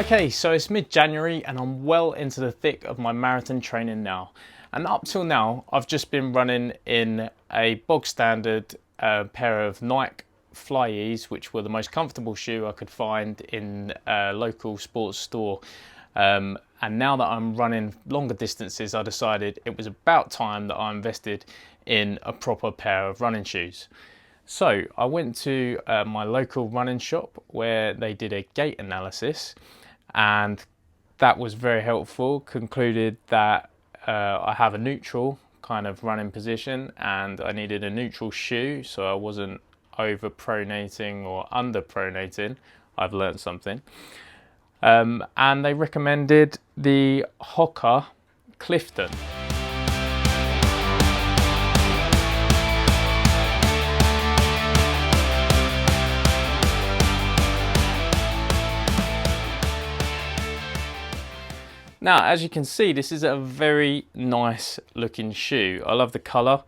Okay, so it's mid-January and I'm well into the thick of my marathon training now. And up till now, I've just been running in a bog standard pair of Nike Flyees, which were the most comfortable shoe I could find in a local sports store. And now that I'm running longer distances, I decided it was about time that I invested in a proper pair of running shoes. So I went to my local running shop where they did a gait analysis, and that was very helpful. Concluded that I have a neutral kind of running position and I needed a neutral shoe so I wasn't over pronating or under pronating. I've learned something. And they recommended the HOKA Clifton. Now, as you can see, this is a very nice looking shoe. I love the colour.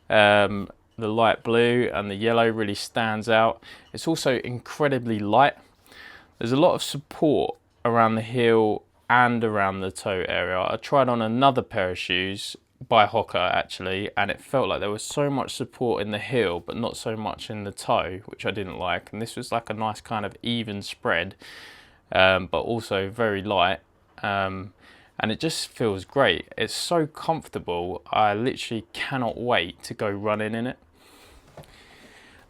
The light blue and the yellow really stands out. It's also incredibly light. There's a lot of support around the heel and around the toe area. I tried on another pair of shoes by HOKA actually, and it felt like there was so much support in the heel but not so much in the toe, which I didn't like. And this was like a nice kind of even spread, but also very light. And it just feels great. It's so comfortable. I literally cannot wait to go running in it.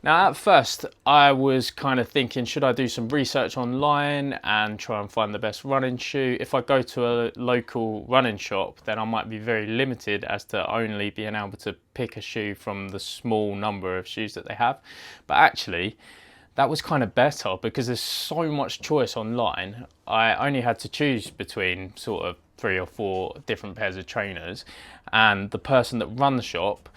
Now, at first, I was kind of thinking, should I do some research online and try and find the best running shoe? If I go to a local running shop, then I might be very limited as to only being able to pick a shoe from the small number of shoes that they have. But actually, that was kind of better because there's so much choice online. I only had to choose between sort of 3 or 4 different pairs of trainers, and the person that run the shop,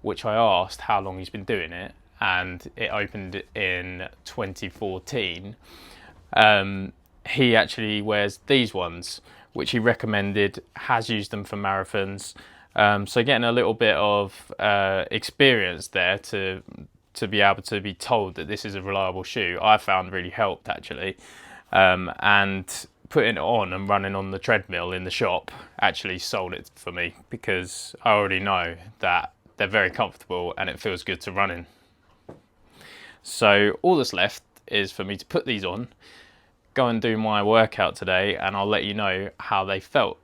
which I asked how long he's been doing it, and it opened in 2014, he actually wears these ones, which he recommended, has used them for marathons. So getting a little bit of experience there to be able to be told that this is a reliable shoe, I found really helped actually. And putting it on and running on the treadmill in the shop actually sold it for me, because I already know that they're very comfortable and it feels good to run in. So all that's left is for me to put these on, go and do my workout today, and I'll let you know how they felt.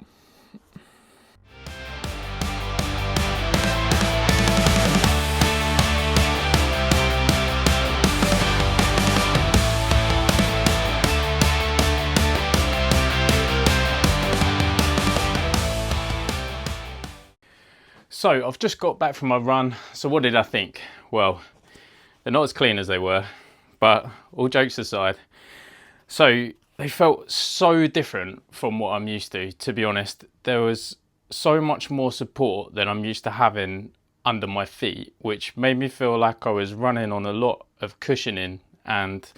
So I've just got back from my run. So what did I think? Well, they're not as clean as they were, but all jokes aside, so they felt so different from what I'm used to be honest. There was so much more support than I'm used to having under my feet, which made me feel like I was running on a lot of cushioning and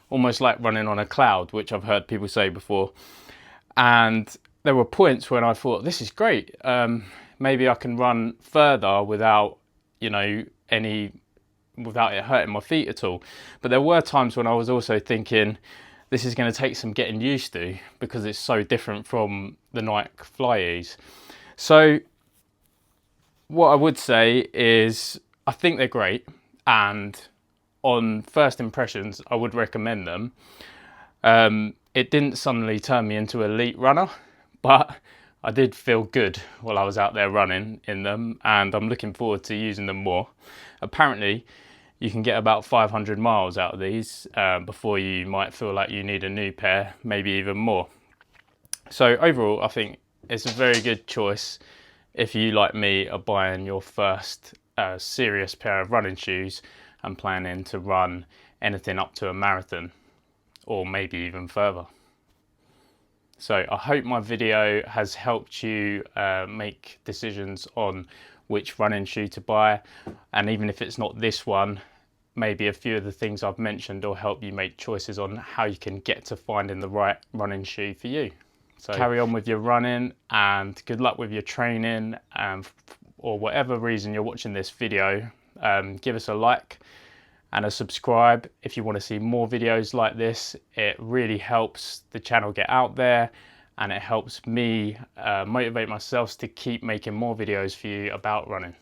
almost like running on a cloud, which I've heard people say before. And there were points when I thought, this is great. Maybe I can run further without, without it hurting my feet at all. But there were times when I was also thinking, this is going to take some getting used to because it's so different from the Nike Flyees. So what I would say is I think they're great, and on first impressions, I would recommend them. It didn't suddenly turn me into an elite runner, but I did feel good while I was out there running in them, and I'm looking forward to using them more. Apparently, you can get about 500 miles out of these before you might feel like you need a new pair, maybe even more. So overall, I think it's a very good choice if you, like me, are buying your first serious pair of running shoes and planning to run anything up to a marathon, or maybe even further. So I hope my video has helped you make decisions on which running shoe to buy, and even if it's not this one, maybe a few of the things I've mentioned will help you make choices on how you can get to finding the right running shoe for you. So carry on with your running and good luck with your training, or whatever reason you're watching this video. Give us a like and a subscribe if you want to see more videos like this. It really helps the channel get out there, and it helps me motivate myself to keep making more videos for you about running.